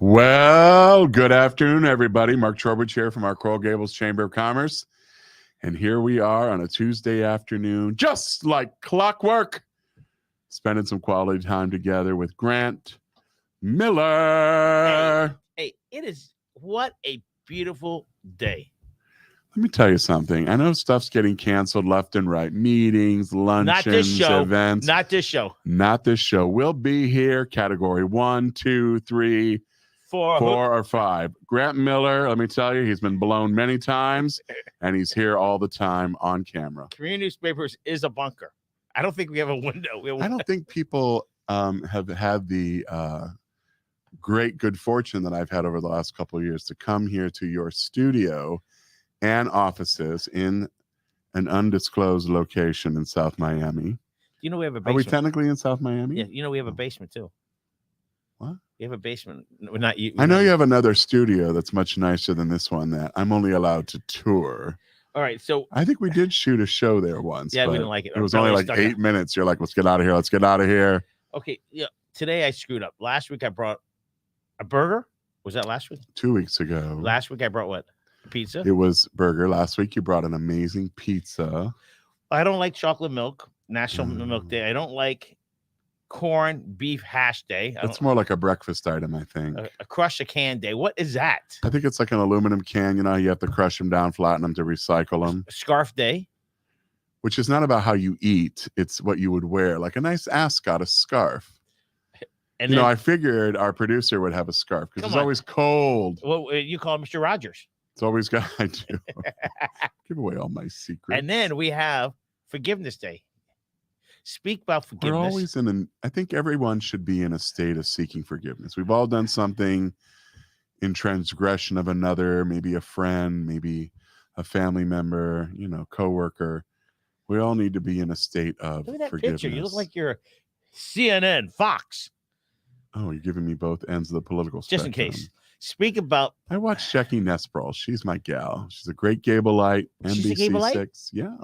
Well, good afternoon, everybody. Mark Trowbridge here from our Coral Gables Chamber of Commerce. And here we are on a Tuesday afternoon, just like clockwork, spending some quality time together with Grant Miller. Hey, it is what a beautiful day. Let me tell you something. I know stuff's getting canceled left and right. Meetings, luncheons, Not this show. events. Not this show. Not this show. We'll be here, category 1, 2, 3, 4 or 5. Grant Miller, let me tell you, he's been blown many times, and he's here all the time on camera. Community Newspapers is a bunker. I don't think we have a window. I don't think people have had the great good fortune that I've had over the last couple of years to come here to your studio and offices in an undisclosed location in South Miami. You know we have a basement. Are we technically in South Miami? Yeah, you know we have a basement too. What? We have a basement. We're not you. I know you have another studio that's much nicer than this one that I'm only allowed to tour. All right, so I think we did shoot a show there once. Yeah, we didn't like it. It was only like 8 minutes. You're like, let's get out of here. Let's get out of here. Okay, yeah. Today I screwed up. Last week I brought a burger. Was that last week? 2 weeks ago. Last week I brought what? A pizza? It was burger. Last week you brought an amazing pizza. I don't like chocolate milk. National Milk Day. I don't like corn beef hash day. It's more like a breakfast item, I think. A crush a can day. What is that? I think it's like an aluminum can. You know, you have to crush them down, flatten them to recycle them. Scarf day. Which is not about how you eat. It's what you would wear. Like a nice ascot, a scarf. And you know, I figured our producer would have a scarf because it's always cold. Well, you call him Mr. Rogers. It's always got, I do. Give away all my secrets. And then we have Forgiveness Day. Speak about forgiveness. We're always I think everyone should be in a state of seeking forgiveness. We've all done something in transgression of another, maybe a friend, maybe a family member, you know, coworker. We all need to be in a state of Look at that forgiveness. Picture. You look like you're CNN, Fox. Oh, you're giving me both ends of the political spectrum. Just in case. Speak about. I watched Jackie Nesprawl. She's my gal. She's a great Gableite. She's a Gableite? NBC6. Yeah.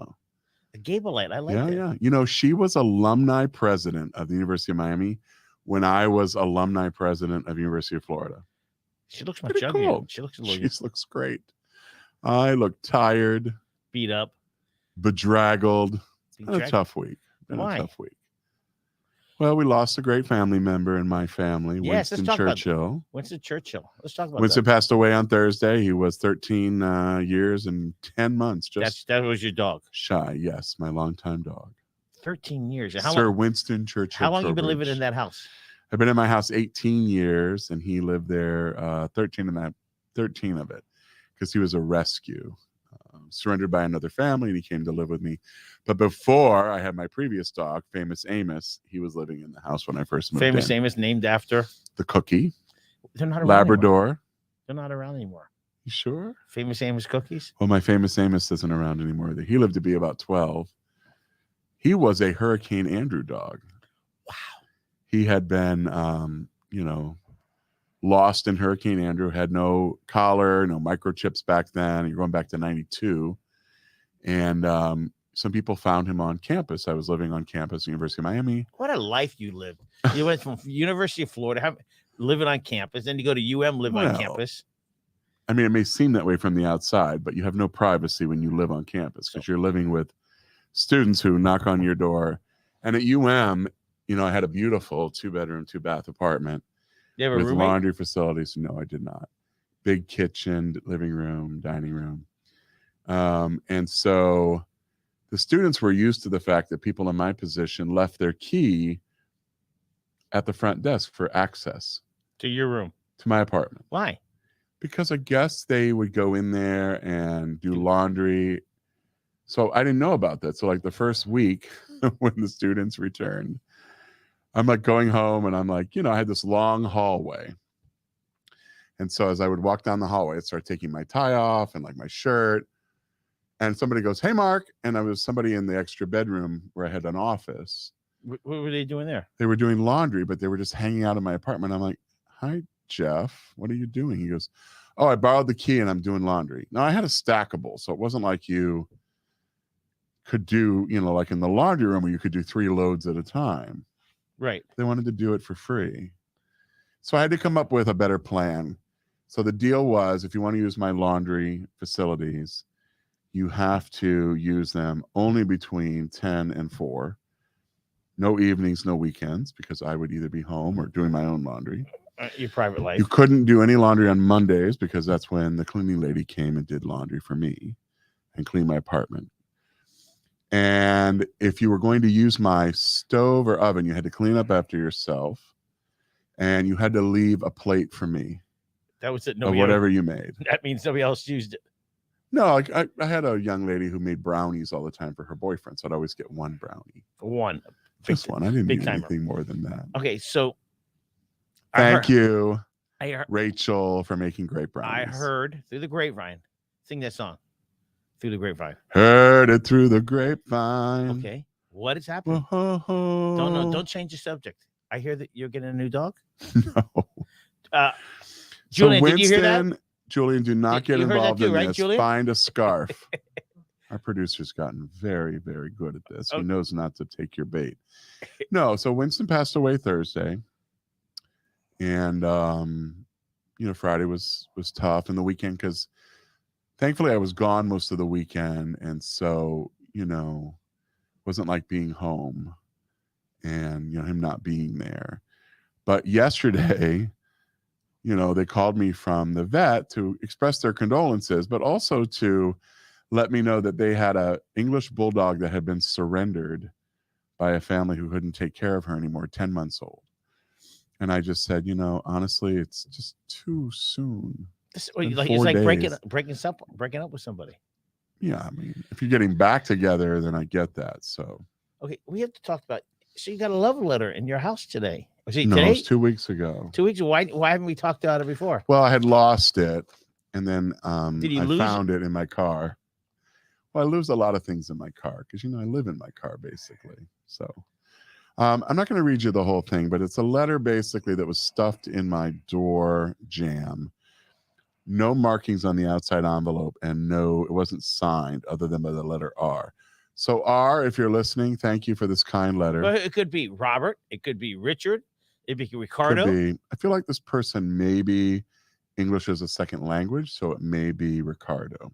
A Gableite. I like that. Yeah. You know, she was alumni president of the University of Miami when I was alumni president of University of Florida. She looks much younger. Cool. She looks a little. She looks great. I look tired, beat up, bedraggled. Been a tough week. Why? A tough week. Well, we lost a great family member in my family, yes, Winston Churchill. Winston Churchill. Let's talk about Winston passed away on Thursday. He was 13 years and 10 months. That was your dog? Shy, yes, my longtime dog. 13 years. Sir Winston Churchill. How long have you been living in that house? I've been in my house 18 years, and he lived there 13 of it, because he was a rescue. Surrendered by another family, and he came to live with me. But before I had my previous dog, Famous Amos, he was living in the house when I first moved in. Famous Amos, named after the cookie. They're not around Labrador. Anymore. They're not around anymore. You sure? Famous Amos cookies? Well, my Famous Amos isn't around anymore. He lived to be about 12. He was a Hurricane Andrew dog. Wow. He had been, lost in Hurricane Andrew, had no collar, no microchips back then. You're going back to 92. And some people found him on campus. I was living on campus, University of Miami. What a life you lived. You went from University of Florida, living on campus, then you go to UM, live on campus. I mean, it may seem that way from the outside, but you have no privacy when you live on campus because you're living with students who knock on your door. And at UM, I had a beautiful 2-bedroom, 2-bath apartment. You have a with roommate? Laundry facilities. No, I did not. Big kitchen, living room, dining room. And so the students were used to the fact that people in my position left their key at the front desk for access. To your room? To my apartment. Why? Because I guess they would go in there and do laundry. So I didn't know about that. So like the first week when the students returned, I'm like going home and I'm like, I had this long hallway. And so as I would walk down the hallway, I'd start taking my tie off and like my shirt. And somebody goes, "Hey, Mark." And I was somebody in the extra bedroom where I had an office. What were they doing there? They were doing laundry, but they were just hanging out in my apartment. I'm like, "Hi, Jeff. What are you doing?" He goes, "Oh, I borrowed the key and I'm doing laundry." Now I had a stackable. So it wasn't like you could do, like in the laundry room where you could do 3 loads at a time. Right. They wanted to do it for free. So I had to come up with a better plan. So the deal was, if you want to use my laundry facilities, you have to use them only between 10 and 4. No evenings, no weekends, because I would either be home or doing my own laundry. Your private life. You couldn't do any laundry on Mondays because that's when the cleaning lady came and did laundry for me and cleaned my apartment. And if you were going to use my stove or oven, you had to clean up after yourself, and you had to leave a plate for me. That was it. Of whatever you made. That means nobody else used it. No, I had a young lady who made brownies all the time for her boyfriend, so I'd always get one brownie. One. Just one. I didn't need anything more than that. Okay, so thank you, I heard, Rachel, for making great brownies. I heard through the grapevine. Sing that song. Through the grapevine. Heard it through the grapevine. Okay. What is happening? Whoa. Don't change the subject. I hear that you're getting a new dog. No. Julian, so Winston, did you hear that? Julian, do not get involved in right, this. Julian? Find a scarf. Our producer's gotten very, very good at this. He knows not to take your bait. No, so Winston passed away Thursday. And Friday was tough, and the weekend, because thankfully I was gone most of the weekend, and so wasn't like being home and him not being there. But yesterday, they called me from the vet to express their condolences, but also to let me know that they had a English bulldog that had been surrendered by a family who couldn't take care of her anymore, 10 months old. And I just said, honestly, it's just too soon. It's like breaking up with somebody. Yeah, I mean, if you're getting back together, then I get that. So okay, we have to talk about. So you got a love letter in your house today. No, today? It was 2 weeks ago. 2 weeks. Why haven't we talked about it before? Well, I had lost it, and then I lose found it in my car. Well, I lose a lot of things in my car because I live in my car basically. So I'm not going to read you the whole thing, but it's a letter basically that was stuffed in my door jamb. No markings on the outside envelope, and it wasn't signed other than by the letter R. So R, if you're listening, thank you for this kind letter. But it could be Robert. It could be Richard. It could be Ricardo. Could be. I feel like this person may be English as a second language, so it may be Ricardo.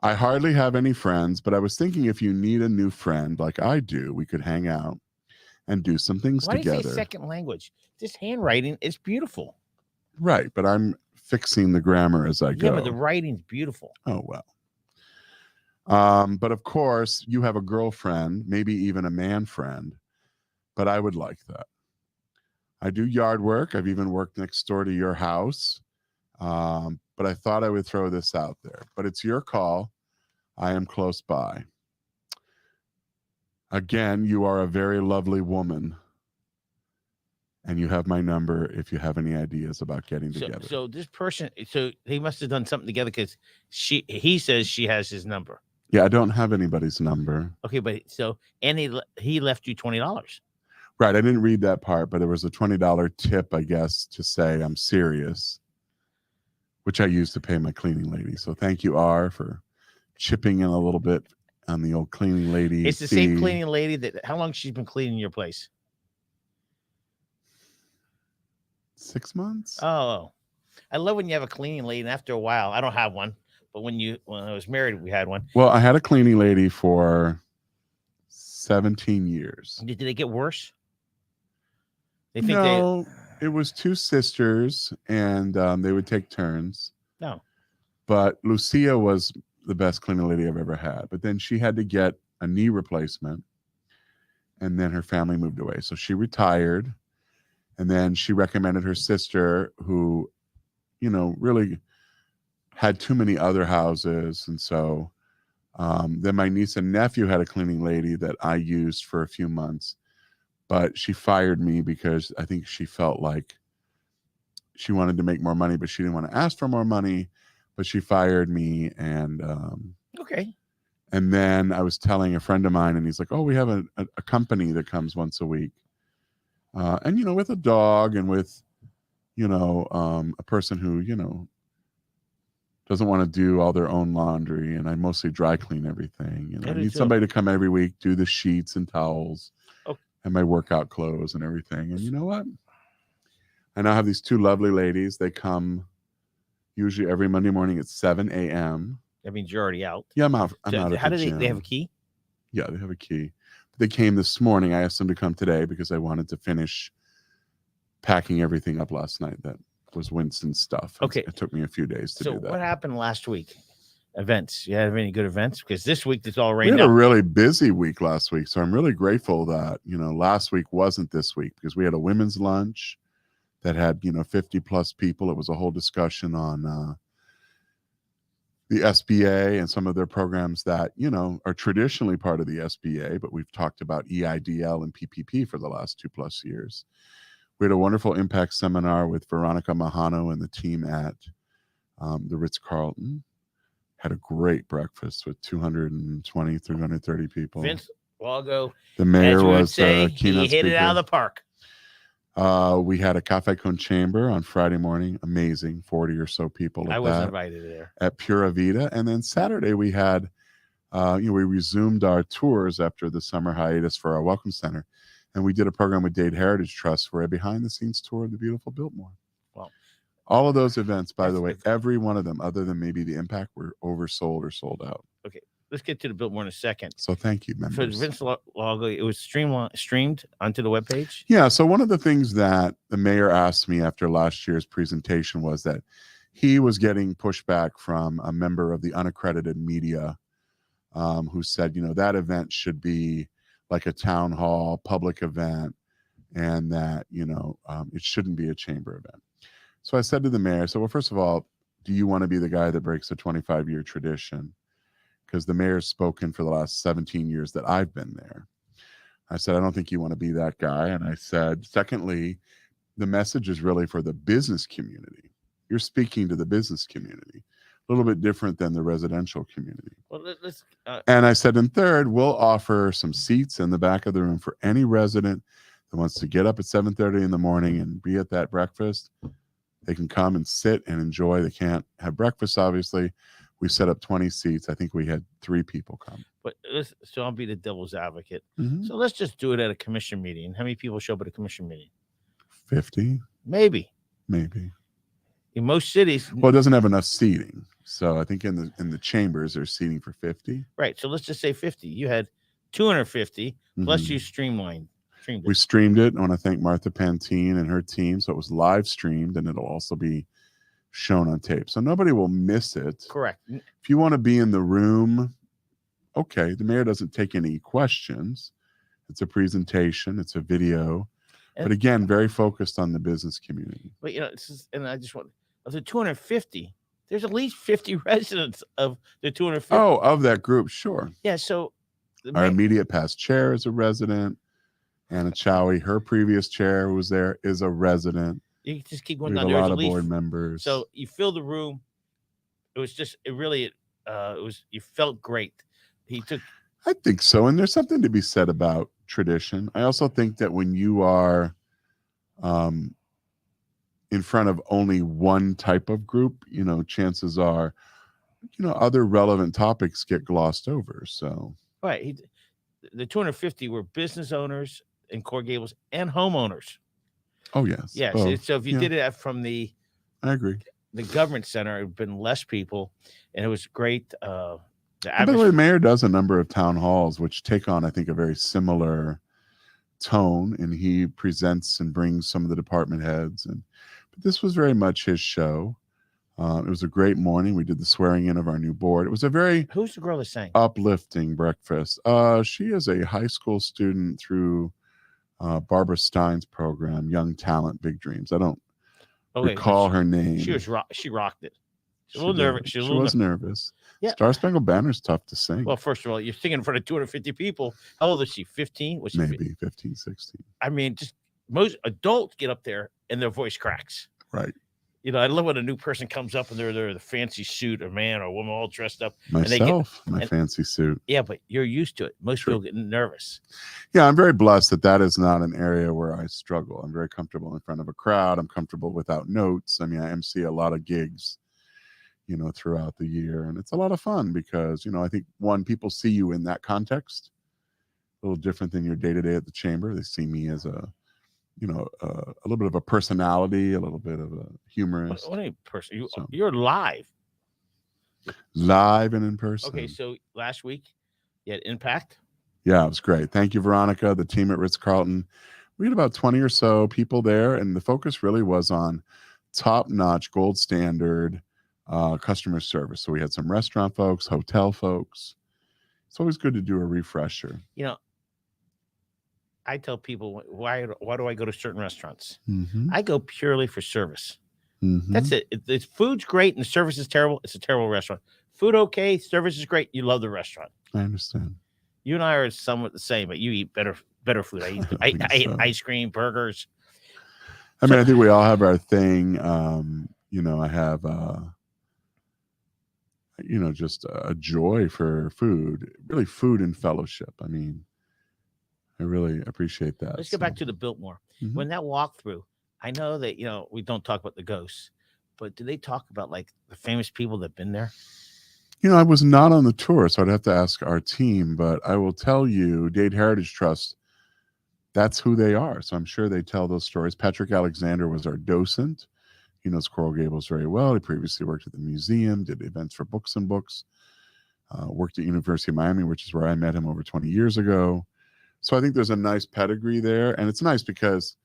I hardly have any friends, but I was thinking if you need a new friend like I do, we could hang out and do some things together. Why do you say second language? This handwriting is beautiful. Right, but I'm fixing the grammar as I go. Yeah, but the writing's beautiful. Oh, well. But of course, you have a girlfriend, maybe even a man friend, but I would like that. I do yard work. I've even worked next door to your house. But I thought I would throw this out there. But it's your call. I am close by. Again, you are a very lovely woman. And you have my number if you have any ideas about getting together. So this person, they must have done something together because he says she has his number. Yeah, I don't have anybody's number. Okay, but he left you $20. Right, I didn't read that part, but there was a $20 tip, I guess, to say I'm serious, which I used to pay my cleaning lady. So thank you, R, for chipping in a little bit on the old cleaning lady. It's the same cleaning lady how long she's been cleaning your place? 6 months. Oh, I love when you have a cleaning lady, and after a while, I don't have one, but when I was married, we had one. Well, I had a cleaning lady for 17 years. Did they get worse? No, it was two sisters, and they would take turns. No, but Lucia was the best cleaning lady I've ever had. But then she had to get a knee replacement, and then her family moved away, so she retired. And then she recommended her sister, who, really had too many other houses. And so then my niece and nephew had a cleaning lady that I used for a few months. But she fired me because I think she felt like she wanted to make more money, but she didn't want to ask for more money. But she fired me. And okay. And then I was telling a friend of mine, and he's like, oh, we have a company that comes once a week. And, with a dog and with, a person who, doesn't want to do all their own laundry. And I mostly dry clean everything. I need somebody to come every week, do the sheets and towels and my workout clothes and everything. And you know what? I now have these two lovely ladies. They come usually every Monday morning at 7 a.m. That means you're already out. Yeah, I'm out. I'm So out at how the do gym. they have a key? Yeah, they have a key. They came this morning. I asked them to come today because I wanted to finish packing everything up last night. That was Winston's stuff. Okay. It took me a few days to So do that. what happened last week? Events. You have any good events? Because this week it's all We rained had a out. really busy week last week, so I'm really grateful that last week wasn't this week, because we had a women's lunch that had 50 plus people. It was a whole discussion on the SBA and some of their programs that are traditionally part of the SBA, but we've talked about EIDL and PPP for the last 2+ years. We had a wonderful impact seminar with Veronica Mahano and the team at the Ritz-Carlton. Had a great breakfast with 220, 330 people. Vince Walgo, The mayor as we would was say, a keynote he hit it out of speaker. the park. We had a Cafe Con Chamber on Friday morning. Amazing, 40 or so people. I was invited there at Pura Vida, and then Saturday we had, we resumed our tours after the summer hiatus for our Welcome Center, and we did a program with Dade Heritage Trust for a behind-the-scenes tour of the beautiful Biltmore. Wow. All of those events, by the way, every one of them, other than maybe the Impact, were oversold or sold out. Okay, let's get to the Biltmore in a second. So thank you, members. For Vince Walgo, it was streamed onto the webpage? Yeah, so one of the things that the mayor asked me after last year's presentation was that he was getting pushback from a member of the unaccredited media who said, that event should be like a town hall public event, and that, it shouldn't be a chamber event. So I said to the mayor, well, first of all, do you want to be the guy that breaks a 25-year tradition? Because the mayor's spoken for the last 17 years that I've been there. I said, I don't think you want to be that guy. And I said, secondly, the message is really for the business community. You're speaking to the business community, a little bit different than the residential community. Well, and I said, and third, we'll offer some seats in the back of the room for any resident that wants to get up at 7:30 in the morning and be at that breakfast. They can come and sit and enjoy. They can't have breakfast, obviously. We set up 20 seats. I think we had 3 people come. But so I'll be the devil's advocate. Mm-hmm. So let's just do it at a commission meeting. How many people show up at a commission meeting? 50? Maybe. In most cities. Well, it doesn't have enough seating. So I think in the chambers, there's seating for 50. Right. So let's just say 50. You had 250, plus you streamed it. We streamed it. I want to thank Martha Pantine and her team. So it was live streamed, and it'll also be shown on tape. So nobody will miss it. Correct. If you want to be in the room, okay, the mayor doesn't take any questions. It's a presentation. It's a video. But again, very focused on the business community. But, and I just want, of the 250, there's at least 50 residents of the 250. Oh, of that group, sure. Yeah, so. Our immediate past chair is a resident. Anna Chowie, her previous chair who was there, is a resident. You just keep going we down. There's a lot of board members. So you fill the room. It was just, you felt great. I think so. And there's something to be said about tradition. I also think that when you are in front of only one type of group, chances are, other relevant topics get glossed over. So, right. The 250 were business owners in Coral Gables and homeowners. Oh, yes. Yes. Oh, so if you did it from I agree. The government center, it would have been less people, and it was great. By the way, the mayor does a number of town halls, which take on, I think, a very similar tone, and he presents and brings some of the department heads. But this was very much his show. It was a great morning. We did the swearing in of our new board. It was a very who's the girl that sang? Uplifting breakfast. She is a high school student through Barbara Stein's program, Young Talent, Big Dreams. I don't recall her name. She rocked it. She was a little nervous. She was nervous. Yeah. Star Spangled Banner's tough to sing. Well, first of all, you're singing in front of 250 people. How old is she? 15? Was she maybe 15, 16. I mean, just most adults get up there and their voice cracks. Right. I love when a new person comes up and they're the fancy suit, or man or woman all dressed up. Myself, my fancy suit. Yeah, but you're used to it. Most people get nervous. Yeah, I'm very blessed that is not an area where I struggle. I'm very comfortable in front of a crowd. I'm comfortable without notes. I mean, I MC a lot of gigs, throughout the year. And it's a lot of fun because, I think, one, people see you in that context, a little different than your day-to-day at the chamber. They see me as a a little bit of a personality, a little bit of a humorist. What a person! So You're live. live and in person. Okay, so last week you had Impact. Yeah, it was great. Thank you, Veronica, the team at Ritz-Carlton. We had about 20 or so people there, and the focus really was on top-notch, gold standard customer service. So we had some restaurant folks, hotel folks. It's always good to do a refresher. I tell people, why do I go to certain restaurants? Mm-hmm. I go purely for service. Mm-hmm. That's it. If the food's great and the service is terrible, it's a terrible restaurant. Food okay, service is great, you love the restaurant. I understand. You and I are somewhat the same, but you eat better food. I eat ice cream, burgers. I mean, I think we all have our thing. I have just a joy for food, really food and fellowship. I mean, I really appreciate that. Let's get back to the Biltmore. Mm-hmm. When that walkthrough, I know that, we don't talk about the ghosts, but do they talk about like the famous people that have been there? I was not on the tour, so I'd have to ask our team, but I will tell you, Dade Heritage Trust, that's who they are. So I'm sure they tell those stories. Patrick Alexander was our docent. He knows Coral Gables very well. He previously worked at the museum, did events for Books and Books, worked at University of Miami, which is where I met him over 20 years ago. So I think there's a nice pedigree there. And it's nice because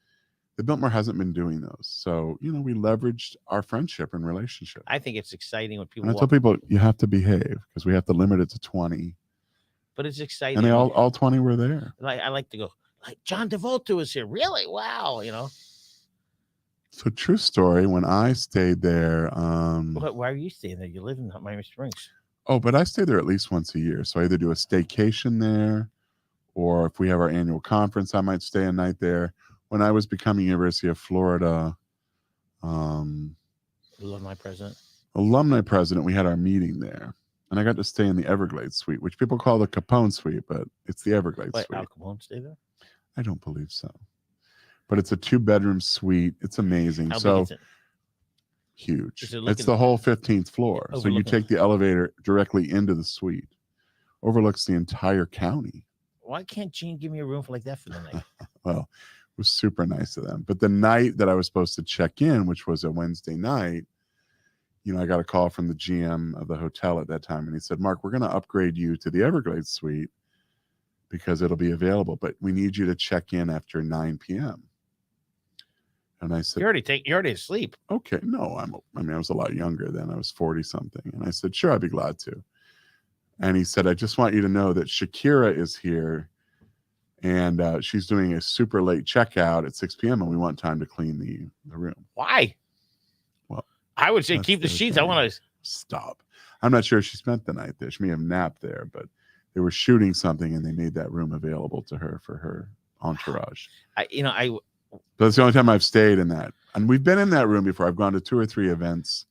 the Biltmore hasn't been doing those. So, we leveraged our friendship and relationship. I think it's exciting when people I tell people, you have to behave because we have to limit it to 20. But it's exciting. And they all 20 were there. I like to go, like, John Travolta was here. Really? Wow. So true story. When I stayed there. Why are you staying there? You live in Miami Springs. Oh, but I stay there at least once a year. So I either do a staycation there, or if we have our annual conference, I might stay a night there. When I was becoming University of Florida alumni president, we had our meeting there. And I got to stay in the Everglades suite, which people call the Capone suite, but it's the Everglades suite. Al Capone stay there? I don't believe so. But it's a 2-bedroom suite. It's amazing. How big is it? Huge. It's the whole 15th floor. So you take the elevator directly into the suite. Overlooks the entire county. Why can't Gene give me a room like that for the night? Well, it was super nice of them. But the night that I was supposed to check in, which was a Wednesday night, I got a call from the GM of the hotel at that time. And he said, Mark, we're going to upgrade you to the Everglades suite because it'll be available. But we need you to check in after 9 p.m. And I said, you're already asleep. Okay. No, I was a lot younger then. I was 40 something. And I said, sure, I'd be glad to. And he said, I just want you to know that Shakira is here and she's doing a super late checkout at 6 p.m. and we want time to clean the room. Why? Well, I would say keep the sheets. I want to stop. I'm not sure if she spent the night there. She may have napped there, but they were shooting something and they made that room available to her for her entourage. That's the only time I've stayed in that. And we've been in that room before. I've gone to 2 or 3 events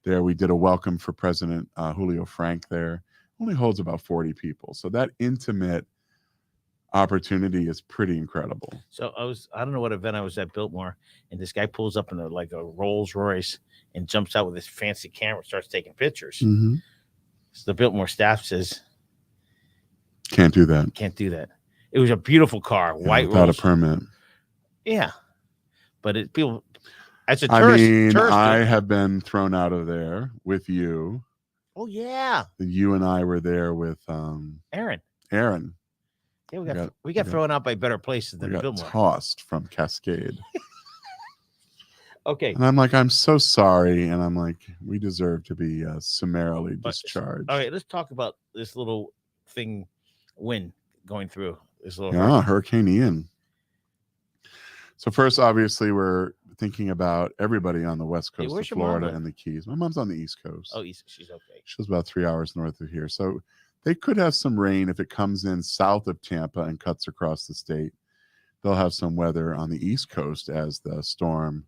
there. We did a welcome for President Julio Frank there. Only holds about 40 people. So that intimate opportunity is pretty incredible. So I don't know what event I was at Biltmore, and this guy pulls up in a Rolls Royce and jumps out with his fancy camera, starts taking pictures. Mm-hmm. So the Biltmore staff says, can't do that. It was a beautiful car, white without Rolls. A permit. Yeah, but people, as a tourist, I have been thrown out of there with you. Oh yeah, you and I were there with Aaron. Yeah, we got thrown out by better places than Biltmore. Tossed from Cascade. Okay, and I'm like, I'm so sorry, and I'm like, we deserve to be summarily discharged. All right, let's talk about this little thing, wind going through this little. Hurricane Ian. So first, obviously, we're thinking about everybody on the west coast of Florida and the Keys. My mom's on the East Coast. Oh, she's okay. She's about 3 hours north of here. So they could have some rain if it comes in south of Tampa and cuts across the state. They'll have some weather on the East Coast as the storm,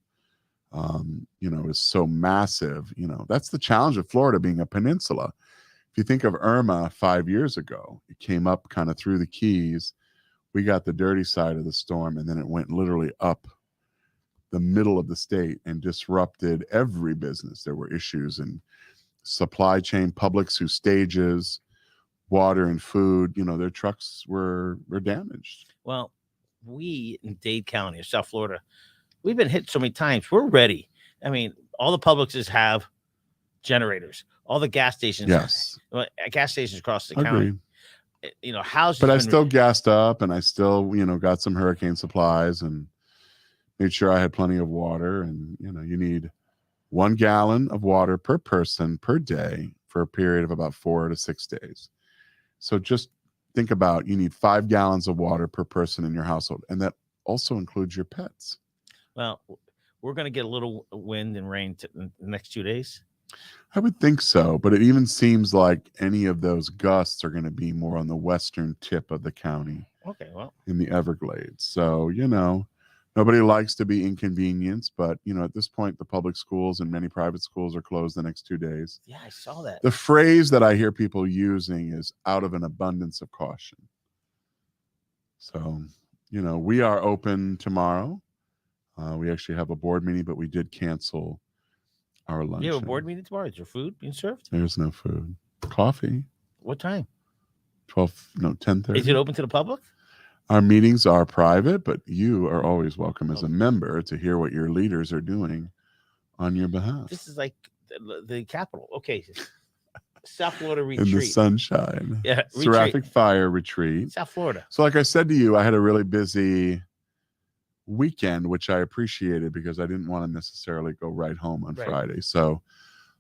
is so massive. That's the challenge of Florida being a peninsula. If you think of Irma 5 years ago, it came up kind of through the Keys. We got the dirty side of the storm, and then it went literally up the middle of the state and disrupted every business. There were issues in supply chain, Publix who stages, water and food. Their trucks were damaged. Well, we in Dade County or South Florida, we've been hit so many times. We're ready. I mean, all the Publixes have generators. All the gas stations, Yes, gas stations across the agreed. county. Houses. But I still gassed up, and I still, got some hurricane supplies and made sure I had plenty of water. And you need 1 gallon of water per person per day for a period of about 4 to 6 days. So just think about, you need 5 gallons of water per person in your household, and that also includes your pets. Well, we're going to get a little wind and rain in the next 2 days. I would think so, but it even seems like any of those gusts are going to be more on the western tip of the county. Okay, well, in the Everglades. So, nobody likes to be inconvenienced, but, at this point, the public schools and many private schools are closed the next 2 days. Yeah, I saw that. The phrase that I hear people using is out of an abundance of caution. So, we are open tomorrow. We actually have a board meeting, but we did cancel our lunch. You have a board meeting tomorrow? Is your food being served? There's no food. Coffee. What time? 10:30. Is it open to the public? Our meetings are private, but you are always welcome as a member to hear what your leaders are doing on your behalf. This is like the Capitol. Okay. South Florida retreat. In the sunshine. Yeah. Seraphic Fire retreat. South Florida. So like I said to you, I had a really busy weekend, which I appreciated because I didn't want to necessarily go right home on Friday. So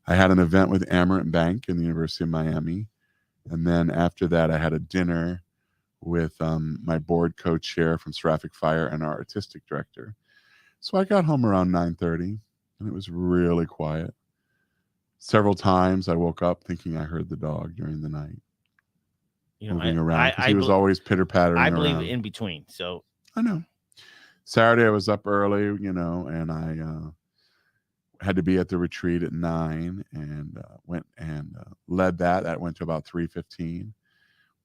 I had an event with Amerant Bank in the University of Miami. And then after that, I had a dinner with my board co-chair from Seraphic Fire and our artistic director. So I got home around 9:30, and it was really quiet. Several times I woke up thinking I heard the dog during the night moving around because he was always pitter-pattering I believe around. in between. So I know. Saturday I was up early, and I had to be at the retreat at 9 and went and led that. That went to about 3:15.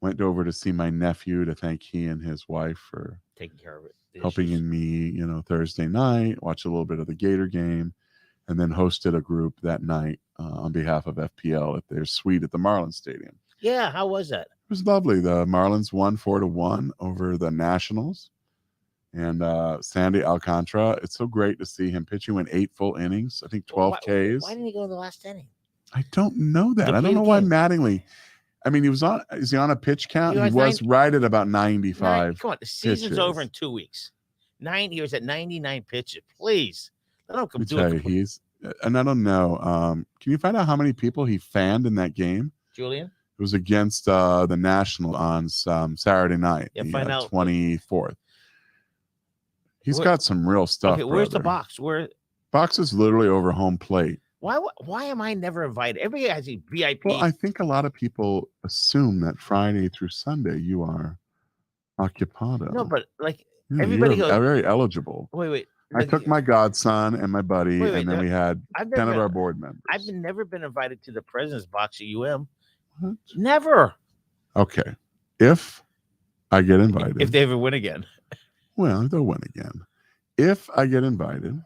Went over to see my nephew to thank he and his wife for taking care of it, helping in me, Thursday night, watch a little bit of the Gator game, and then hosted a group that night on behalf of FPL at their suite at the Marlins Stadium. Yeah, how was that? It was lovely. The Marlins won 4-1 over the Nationals. And Sandy Alcantara, it's so great to see him pitch. He went 8 full innings, I think 12 Ks. Why didn't he go in the last inning? I don't know that. I don't know why Mattingly. I mean, is he on a pitch count? He was right at about 95. Come on, the season's over in 2 weeks. He was at 99 pitches. Please. Let him come do it. And I don't know. Can you find out how many people he fanned in that game? Julian? It was against the National on Saturday night. Yeah, find out. 24th. He's got some real stuff. Okay, where's the box? Box is literally over home plate. Why am I never invited? Everybody has a VIP. Well, I think a lot of people assume that Friday through Sunday you are occupado. No, but everybody goes very eligible. Wait. I took my godson and my buddy, and then we had 10 of our board members. I've never been invited to the president's box at UM. What? Never. Okay. If I get invited. If they ever win again. Well, they'll win again. If I get invited,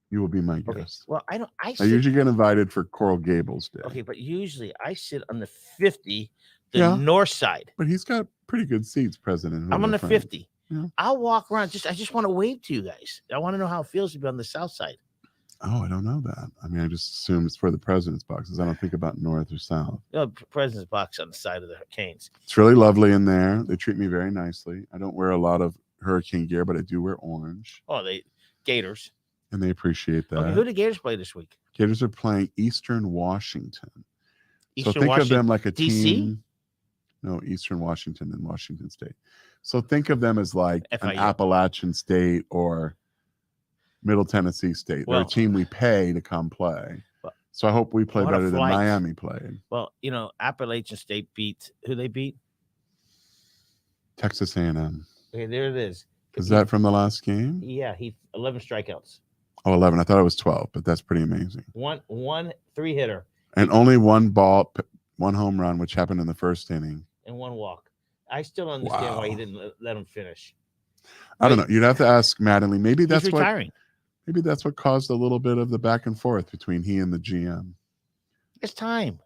you will be my guest. Okay. Well, I usually get invited for Coral Gables Day. Okay, but usually I sit on the 50, north side. But he's got pretty good seats, President. I'm on the 50. Yeah. I'll walk around. I just want to wave to you guys. I want to know how it feels to be on the south side. Oh, I don't know that. I mean, I just assume it's for the president's boxes. I don't think about north or south. President's box on the side of the Canes. It's really lovely in there. They treat me very nicely. I don't wear a lot of hurricane gear, but I do wear orange. Oh, Gators. And they appreciate that. Okay, who do Gators play this week? Gators are playing Eastern Washington. So think Washington, of them like a DC? team. No, Eastern Washington and Washington State. So think of them as like FIU. An Appalachian State or Middle Tennessee State. They're a team we pay to come play. So I hope we play better than Miami played. Well, Appalachian State who they beat? Texas A&M. Okay, there it is. Is that from the last game? Yeah, 11 strikeouts. Oh, 11. I thought it was 12, but that's pretty amazing. One 3-hitter. And only one home run, which happened in the first inning. And one walk. I still don't understand why he didn't let him finish. I don't know. You'd have to ask Mattingly. Maybe that's He's retiring. Maybe that's what caused a little bit of the back and forth between he and the GM. It's time.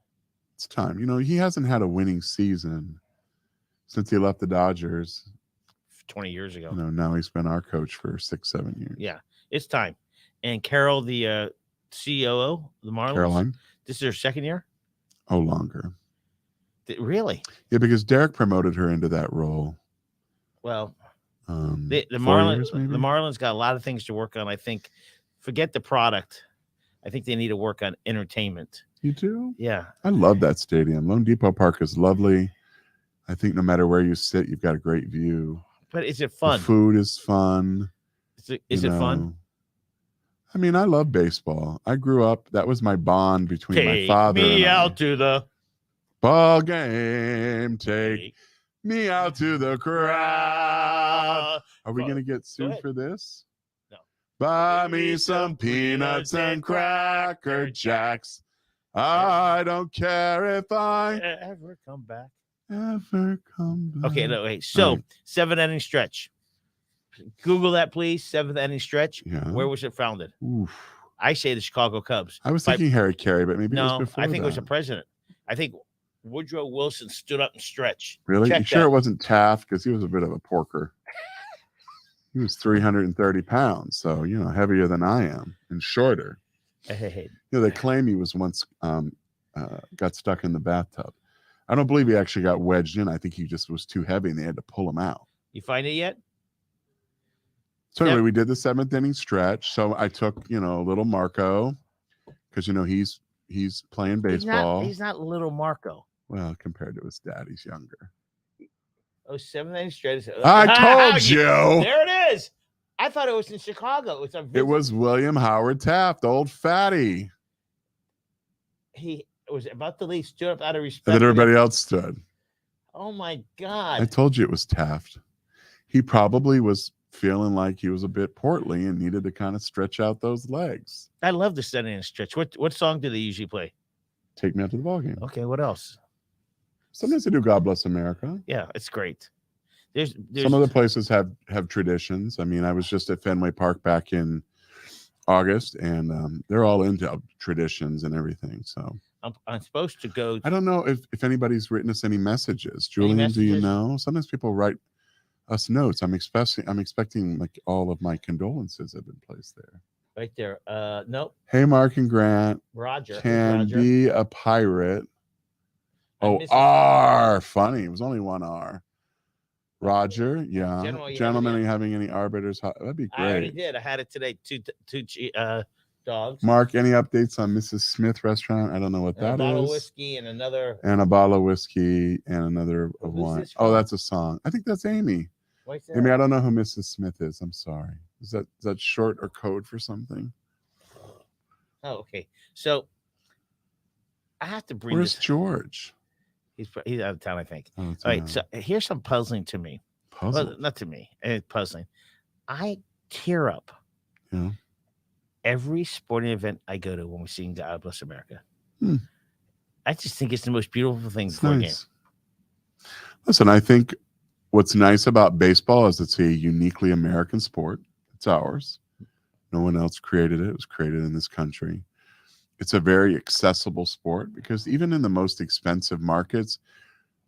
It's time. He hasn't had a winning season since he left the Dodgers 20 years ago. Now he's been our coach for 6-7 years. Yeah, it's time. And Carol, the COO of the Marlins, Caroline. this is her second year. Oh, longer. Really? Yeah, because Derek promoted her into that role. Well, the Marlins got a lot of things to work on. I think, forget the product. I think they need to work on entertainment. You do? Yeah. I love that stadium. Lone Depot Park is lovely. I think no matter where you sit, you've got a great view. But is it fun? The food is fun. Is it fun? I mean, I love baseball. I grew up. That was my bond between my father and me I. out to the ball game. Take me out to the crowd. Are we going to get sued for this? No. Buy me some peanuts and Cracker Jacks. I don't care if I ever come back. Okay, no, wait. So, 7-inning stretch. Google that, please. 7th-inning stretch. Yeah. Where was it founded? Oof. I say the Chicago Cubs. I was thinking Harry Carey, but maybe it was before I think that. it was a president. I think Woodrow Wilson stood up and stretched. Really? Check You sure that. it wasn't Taft? Because he was a bit of a porker. He was 330 pounds, so, heavier than I am and shorter. Hey. They claim he was once got stuck in the bathtub. I don't believe he actually got wedged in. I think he just was too heavy and they had to pull him out. You find it yet? So anyway, we did the 7th-inning stretch. So I took, little Marco, because he's playing baseball. He's not little Marco. Well, compared to his dad, he's younger. Oh, 7th-inning stretch. I told you. There it is. I thought it was in Chicago. It was William Howard Taft, old fatty. He was about to leave, stood up out of respect. And then everybody else stood. Oh, my God. I told you it was Taft. He probably was feeling like he was a bit portly and needed to kind of stretch out those legs. I love the 7-inning stretch. What song do they usually play? Take Me Out to the Ballgame. Okay, what else? Sometimes they do God Bless America. Yeah, it's great. There's some of the places have traditions. I mean, I was just at Fenway Park back in August, and they're all into traditions and everything. So I'm supposed to go. I don't know if anybody's written us any messages. Julian, do you know? Sometimes people write us notes. I'm expecting like all of my condolences have been placed there. Right there. Nope. Hey, Mark and Grant. Roger. Can be a pirate. Oh, R. Funny. It was only one R. Roger. Yeah. Gentlemen, are you having any arbiters? That'd be great. I already did. I had it today. Two dogs. Mark, any updates on Mrs. Smith restaurant? I don't know what that is. A bottle of whiskey and another. And a bottle of whiskey and another of wine. Oh, that's a song. I think that's Amy. What's that? Amy, I don't know who Mrs. Smith is. I'm sorry. Is that short or code for something? Oh, okay. So I have to bring. Where's George? He's out of town, I think. Oh, all right. So here's some puzzling to me. Puzzle? Well, not to me. It's puzzling. I tear up. Yeah. Every sporting event I go to when we sing God Bless America. Hmm. I just think it's the most beautiful thing It's before a game. nice. Listen, I think what's nice about baseball is it's a uniquely American sport. It's ours. No one else created it. It was created in this country. It's a very accessible sport because even in the most expensive markets,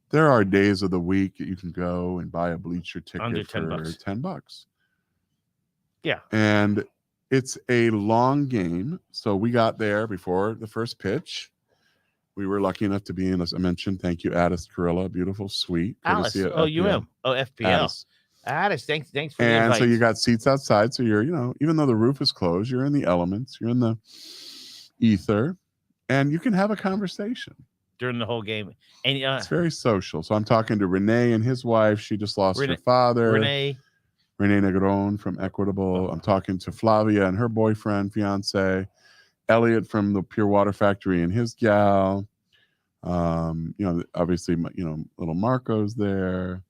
there are days of the week that you can go and buy a bleacher ticket Under for $10. $10. Yeah. And it's a long game. So we got there before the first pitch. We were lucky enough to be in, as I mentioned, thank you, Addis Carilla, beautiful suite. Alice. Oh, UM. Oh, FPL. Addis, thanks for the invite. So you got seats outside. So you're, even though the roof is closed, you're in the elements, you're in the ether, and you can have a conversation during the whole game. And it's very social. So I'm talking to Renee and his wife. She just lost her father. Renee Negron from Equitable. I'm talking to Flavia and her boyfriend, fiance. Elliot from the Pure Water Factory and his gal. Obviously, little Marco's there.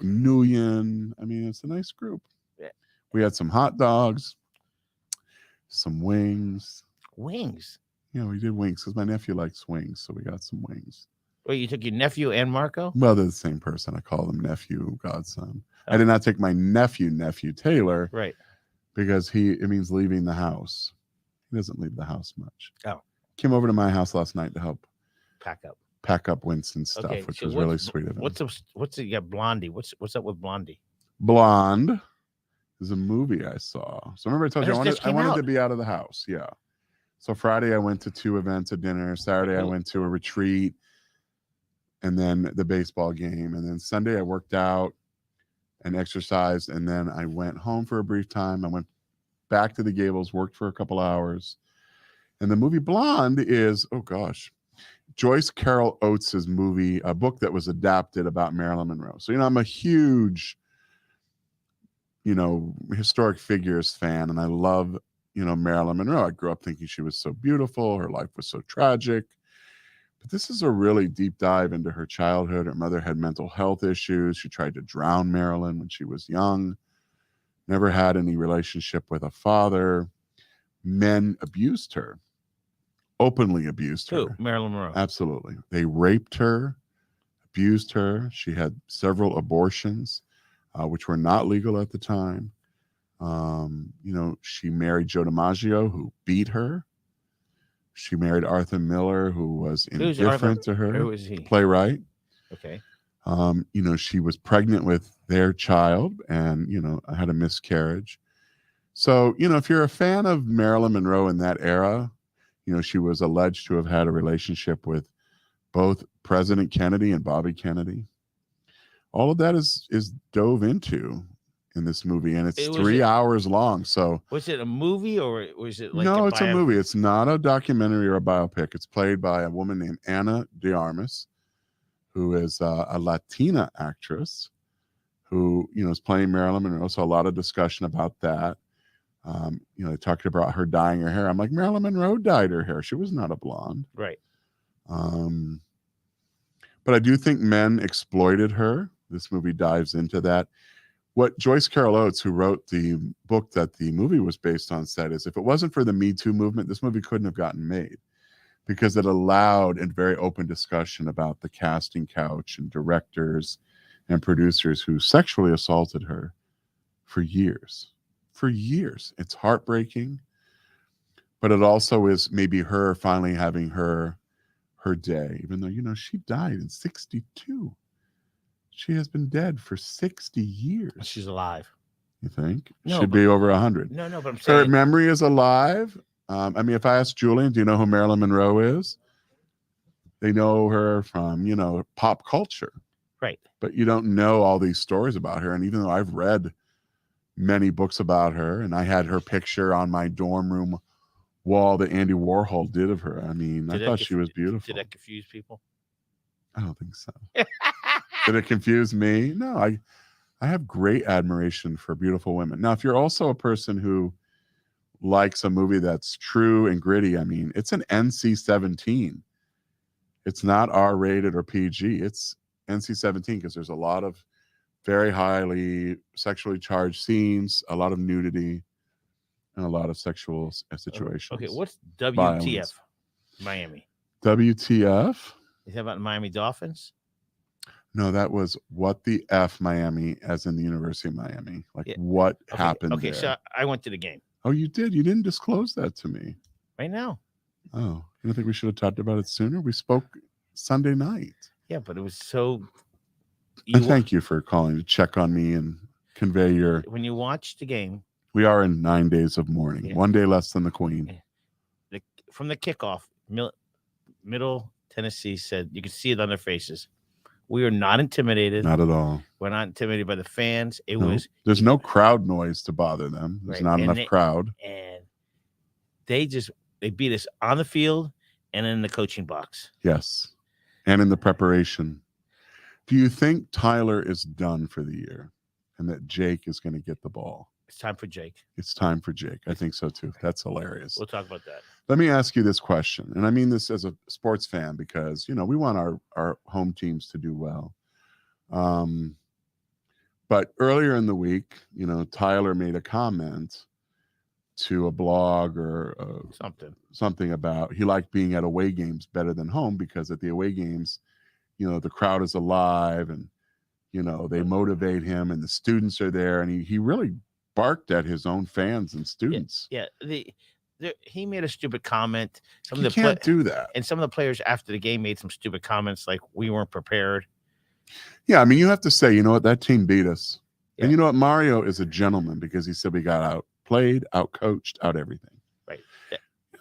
Julian. I mean, it's a nice group. Yeah. We had some hot dogs, some wings. Wings? Yeah, we did wings because my nephew likes wings, so we got some wings. Wait, you took your nephew and Marco? Well, they're the same person. I call them nephew, godson. Oh. I did not take my nephew Taylor. Right. Because it means leaving the house. He doesn't leave the house much. Oh. Came over to my house last night to help pack up Winston stuff, which was really sweet of him. What's you got Blondie? What's up with Blondie? Blonde is a movie I saw. So remember I told you I Just wanted came to out. be out of the house. Yeah. So Friday I went to 2 events at dinner. Saturday I went to a retreat and then the baseball game. And then Sunday I worked out and exercised. And then I went home for a brief time. I went back to the Gables, worked for a couple hours. And the movie Blonde is, oh gosh, Joyce Carol Oates' movie, a book that was adapted about Marilyn Monroe. So, I'm a huge, historic figures fan, and I love, Marilyn Monroe. I grew up thinking she was so beautiful. Her life was so tragic. But this is a really deep dive into her childhood. Her mother had mental health issues. She tried to drown Marilyn when she was young, never had any relationship with a father. Men abused her. Openly abused her. Who? Marilyn Monroe. Absolutely. They raped her, abused her. She had several abortions, which were not legal at the time. She married Joe DiMaggio, who beat her. She married Arthur Miller, who was indifferent to her. Who is he? Playwright. Okay. She was pregnant with their child and, had a miscarriage. So, if you're a fan of Marilyn Monroe in that era, she was alleged to have had a relationship with both President Kennedy and Bobby Kennedy. All of that is dove into in this movie, and it's 3 hours long. So was it a movie or was it like no? It's a movie. It's not a documentary or a biopic. It's played by a woman named Ana de Armas, who is a Latina actress who is playing Marilyn Monroe. So a lot of discussion about that. They talked about her dyeing her hair. I'm like, Marilyn Monroe dyed her hair. She was not a blonde. Right. But I do think men exploited her. This movie dives into that. What Joyce Carol Oates, who wrote the book that the movie was based on, said is if it wasn't for the Me Too movement, this movie couldn't have gotten made because it allowed a very open discussion about the casting couch and directors and producers who sexually assaulted her for years. For years. It's heartbreaking, but it also is maybe her finally having her day, even though, she died in 62. She has been dead for 60 years. She's alive. You think? No, Should be over 100. No, but I'm saying her memory is alive. If I ask Julian, do you know who Marilyn Monroe is? They know her from, pop culture. Right. But you don't know all these stories about her. And even though I've read many books about her, and I had her picture on my dorm room wall that Andy Warhol did of her. I thought she was beautiful. Did that confuse people? I don't think so. Did it confuse me? No, I have great admiration for beautiful women. Now, if you're also a person who likes a movie that's true and gritty, it's an NC-17. It's not R-rated or PG. It's NC-17 because there's a lot of very highly sexually charged scenes, a lot of nudity, and a lot of sexual situations. Okay, what's WTF Violence. Miami? WTF? Is that about the Miami Dolphins? No, that was what the F Miami, as in the University of Miami. What happened Okay, there? so I went to the game. Oh, you did? You didn't disclose that to me. Right now. Oh, you don't think we should have talked about it sooner? We spoke Sunday night. Yeah, but it was so... And thank you for calling to check on me and convey your... When you watch the game... We are in 9 days of mourning. Yeah. 1 day less than the Queen. From the kickoff, Middle Tennessee said, you could see it on their faces. We are not intimidated. Not at all. We're not intimidated by the fans. There's no crowd noise to bother them. There's not enough crowd. And they beat us on the field and in the coaching box. Yes. And in the preparation. Do you think Tyler is done for the year and that Jake is going to get the ball? It's time for Jake. It's time for Jake. I think so too. That's hilarious. We'll talk about that. Let me ask you this question. And I mean this as a sports fan because, we want our home teams to do well. But earlier in the week, Tyler made a comment to a blog or something about he liked being at away games better than home because at the away games, the crowd is alive and, they motivate him and the students are there. And he really barked at his own fans and students. Yeah. He made a stupid comment. You can't do that. And some of the players after the game made some stupid comments like we weren't prepared. Yeah, you have to say, you know what, that team beat us. And you know what? Mario is a gentleman because he said we got outplayed, outcoached, out everything. Right.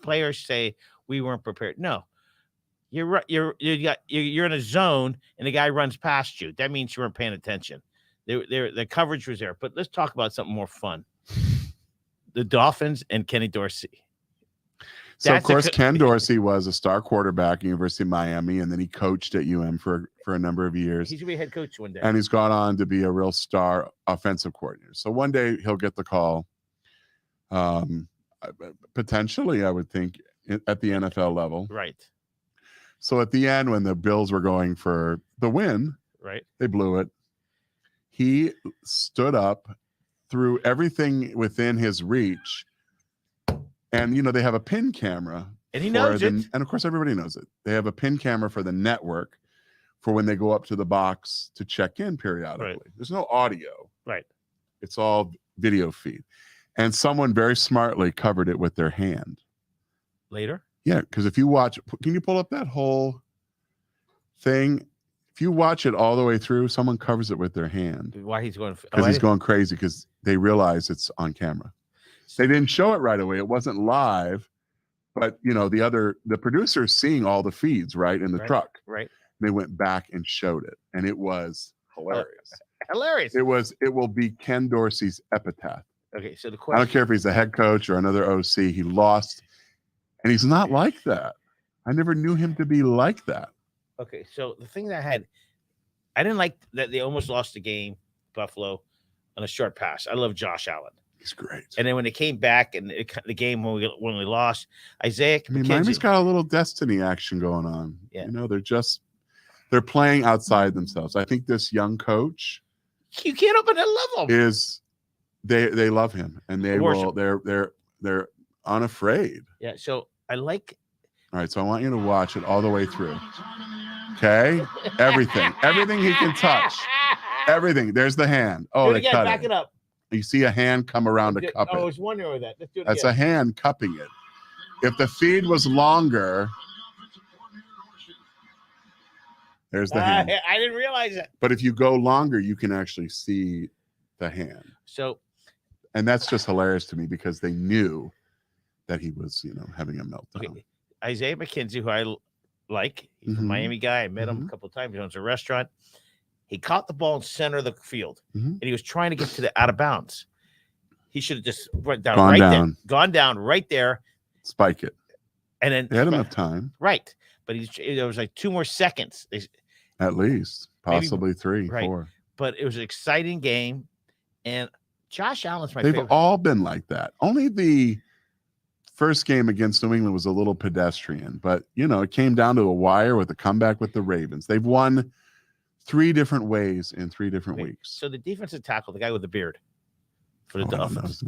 Players say we weren't prepared. No, you're right. You're in a zone and the guy runs past you. That means you weren't paying attention. The coverage was there. But let's talk about something more fun. The Dolphins and Kenny Dorsey. So, of course, Ken Dorsey was a star quarterback at University of Miami, and then he coached at UM for a number of years. He's going to be a head coach one day. And he's gone on to be a real star offensive coordinator. So one day he'll get the call, potentially, I would think, at the NFL level. Right. So at the end, when the Bills were going for the win, right, they blew it. He stood up, threw everything within his reach. And, they have a pin camera. And he knows it. And, of course, everybody knows it. They have a pin camera for the network for when they go up to the box to check in periodically. Right. There's no audio. Right. It's all video feed. And someone very smartly covered it with their hand. Later? Yeah, because if you watch, can you pull up that whole thing? If you watch it all the way through, someone covers it with their hand. Why he's going? Because he's going crazy because they realize it's on camera. They didn't show it right away. It wasn't live, but the producer's seeing all the feeds right in the truck. Right. They went back and showed it, and it was hilarious. Hilarious. It will be Ken Dorsey's epitaph. Okay, so the question, I don't care if he's a head coach or another OC. He lost, and he's not like that. I never knew him to be like that. Okay, so the thing that I didn't like that they almost lost the game, Buffalo, on a short pass. I love Josh Allen. He's great. And then when they came back and the game when we lost, Isaiah McKenzie. Miami's got a little destiny action going on. Yeah. They're playing outside themselves. I think this young coach, you can't open that level. Is they love him and they're unafraid. Yeah. So I like. All right. So I want you to watch it all the way through. Okay. Everything he can touch. Everything. There's the hand. Oh, they cut back it up. You see a hand come around to cup it. I was wondering with that. Let's do it That's again. a hand cupping it. If the feed was longer, there's the hand. I didn't realize that. But if you go longer, you can actually see the hand. And that's just hilarious to me because they knew that he was, having a meltdown. Okay. Isaiah McKenzie, who I like, he's a Miami guy. I met him a couple of times. He owns a restaurant. He caught the ball in center of the field, and he was trying to get to the out of bounds. He should have just went down gone down right there, spike it, and then they had enough time, right? But there was like 2 more seconds, at least, possibly maybe, 3, 4. But it was an exciting game, and Josh Allen's my favorite. They've all been like that. Only the first game against New England was a little pedestrian, but it came down to a wire with a comeback with the Ravens. They've won 3 different ways in 3 different weeks. So the defensive tackle, the guy with the beard for the Dolphins,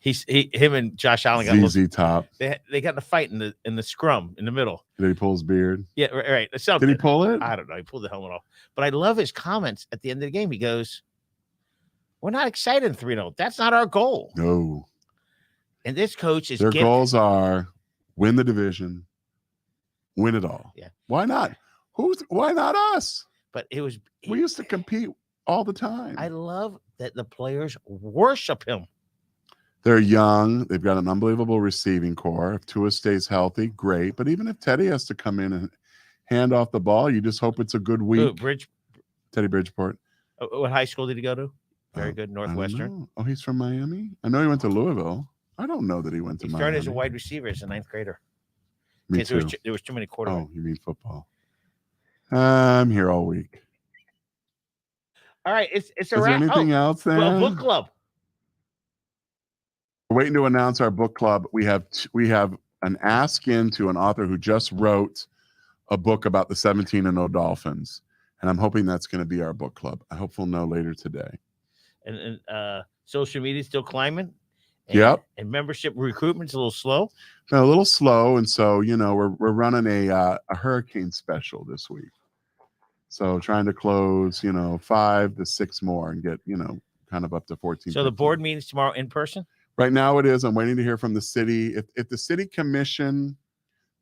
him and Josh Allen got ZZ Top. They got in a fight in the scrum in the middle. Did he pull his beard? Yeah, right. Something. Did he pull it? I don't know. He pulled the helmet off. But I love his comments at the end of the game. He goes, "We're not excited in 3-0. That's not our goal." No. And this coach is their goals are win the division, win it all. Yeah. Why not? Why not us? But we used to compete all the time. I love that the players worship him. They're young. They've got an unbelievable receiving core. If Tua stays healthy, great. But even if Teddy has to come in and hand off the ball, you just hope it's a good week. Teddy Bridgeport. What high school did he go to? Very good. Northwestern. Oh, he's from Miami? I know he went to Louisville. I don't know that he went to Miami. He started as a wide receiver as a 9th grader. Me too. There was too many quarterbacks. Oh, you mean football? I'm here all week. All right, it's a Is there anything else then? Well, book club. We're waiting to announce our book club. We have an ask in to an author who just wrote a book about the 17-0 Dolphins, and I'm hoping that's going to be our book club. I hope we'll know later today. And social media is still climbing. Yep. And membership recruitment's a little slow. A little slow, and so we're running a hurricane special this week. So trying to close 5 to 6 more and get kind of up to 14. So the board meetings tomorrow in person? Right now it is. I'm waiting to hear from the city. If the city commission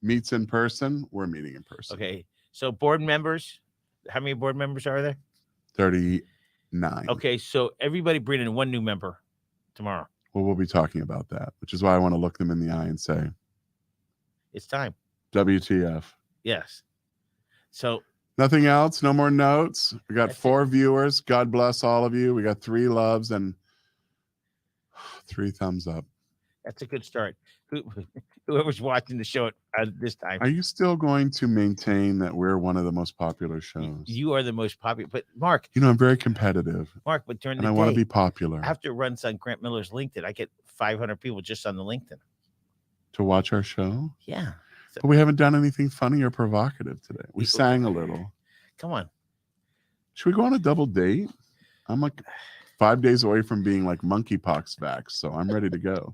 meets in person, we're meeting in person. Okay. So board members, how many board members are there? 39. 9. Okay, so everybody bring in one new member tomorrow. Well, we'll be talking about that, which is why I want to look them in the eye and say, It's time. WTF. Yes. So Nothing else? No more notes? We got That's 4 viewers. God bless all of you. We got 3 loves and 3 thumbs up. that's a good start. Whoever's watching the show at this time. Are you still going to maintain that we're one of the most popular shows? You are the most popular. But Mark, You know, I'm very competitive but during and the I day, want to be popular. after it runs on Grant Miller's LinkedIn, I get 500 people just on the LinkedIn. To watch our show? Yeah. So, But we haven't done anything funny or provocative today. We sang a little. come on. Should we go on a double date? I'm like 5 days away from being like monkeypox vax, so I'm ready to go.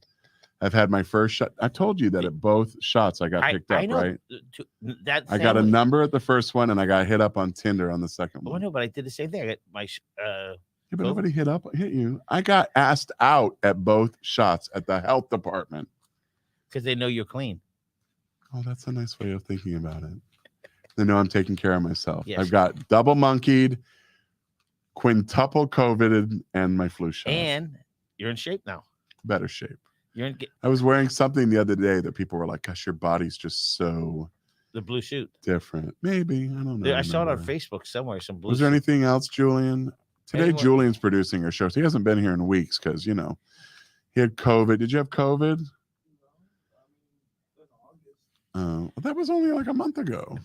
I've had my first shot. I told you that at both shots I got picked up, I know, right? That I got a number at the first one and I got hit up on Tinder on the second Oh one. no, but I did the same thing. I got my Yeah, but nobody hit you. I got asked out at both shots at the health department. because they know you're clean. Oh, that's a nice way of thinking about it. They know I'm taking care of myself. Yes. I've got double monkeyed, quintuple COVIDed, and my flu shot. And you're in shape now. Better shape. You're in I was wearing something the other day that people were like, gosh, your body's just so the blue suit. different. Maybe. I don't know. I saw it on Facebook somewhere. Some blue. Was there anything else, Julian? Today, Anyone- Julian's producing our show. So he hasn't been here in weeks because, you know, he had COVID. Did you have COVID? Oh, well, that was only like a month ago.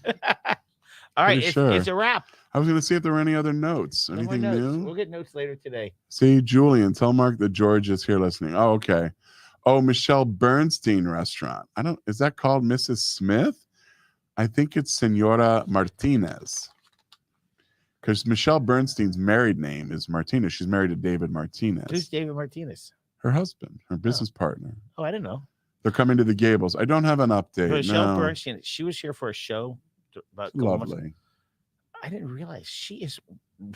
All right, Pretty sure. it's a wrap. I was going to see if there were any other notes. No more Anything notes. new? We'll get notes later today. See, Julian, tell Mark that George is here listening. Oh, okay. Oh, Michelle Bernstein restaurant. Is that called Mrs. Smith? I think it's Senora Martinez. Because Michelle Bernstein's married name is Martinez. She's married to David Martinez. Who's David Martinez? Her husband, her business partner. Oh, I didn't know. They're coming to the Gables. I don't have an update. Michelle no. Bernstein. She was here for a show about a couple months. Lovely. I didn't realize she is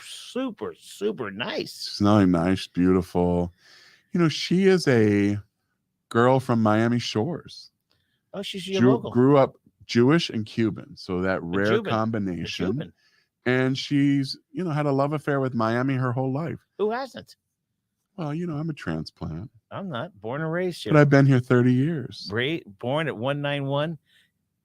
super, super nice. She's not only nice, beautiful. You know, she is a girl from Miami Shores. Oh, she's your local. Grew up Jewish and Cuban, so that rare Cuban. combination. And she's, you know, had a love affair with Miami her whole life. Who hasn't? Well, you know, I'm a transplant. I'm not. Born and raised here. But I've been here 30 years. Born at 191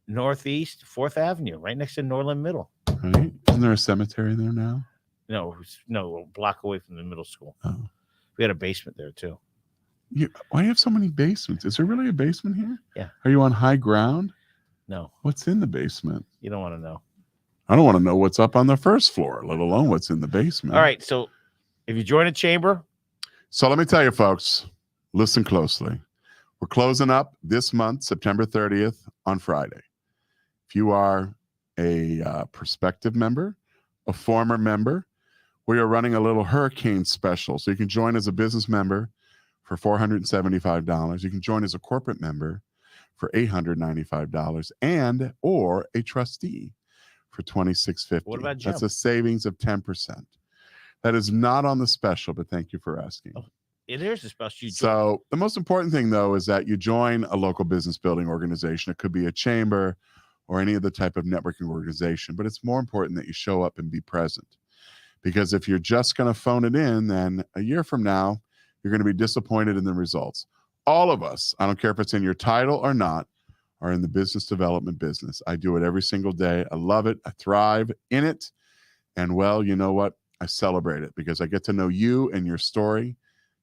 Northeast 4th Avenue, right next to Norland Middle. Right? Isn't there a cemetery there now? No, a block away from the middle school. Oh. We had a basement there too. Why do you have so many basements? Is there really a basement here? Yeah. Are you on high ground? No. What's in the basement? You don't want to know. I don't want to know what's up on the first floor, let alone what's in the basement. All right. So if you join a chamber. So let me tell you, folks, listen closely. We're closing up this month, September 30th, on Friday. If you are a prospective member, a former member, we are running a little hurricane special. So you can join as a business member for $475. You can join as a corporate member for $895 and or a trustee for $2,650. What about Jim? That's a savings of 10%. That is not on the special, but thank you for asking. Oh, it is a special. So the most important thing, though, is that you join a local business building organization. It could be a chamber or any other type of networking organization, but it's more important that you show up and be present. Because if you're just going to phone it in, then a year from now, you're going to be disappointed in the results. All of us, I don't care if it's in your title or not, are in the business development business. I do it every single day. I love it. I thrive in it. And well, you know what? I celebrate it because I get to know you and your story.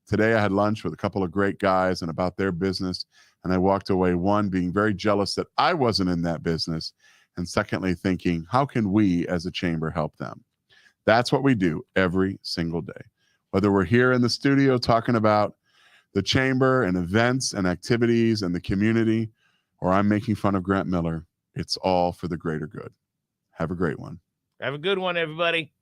Today, I had lunch with a couple of great guys and about their business. And I walked away, one, being very jealous that I wasn't in that business. And secondly, thinking, how can we as a chamber help them? That's what we do every single day. Whether we're here in the studio talking about the chamber and events and activities and the community, or I'm making fun of Grant Miller, it's all for the greater good. Have a great one. Have a good one, everybody.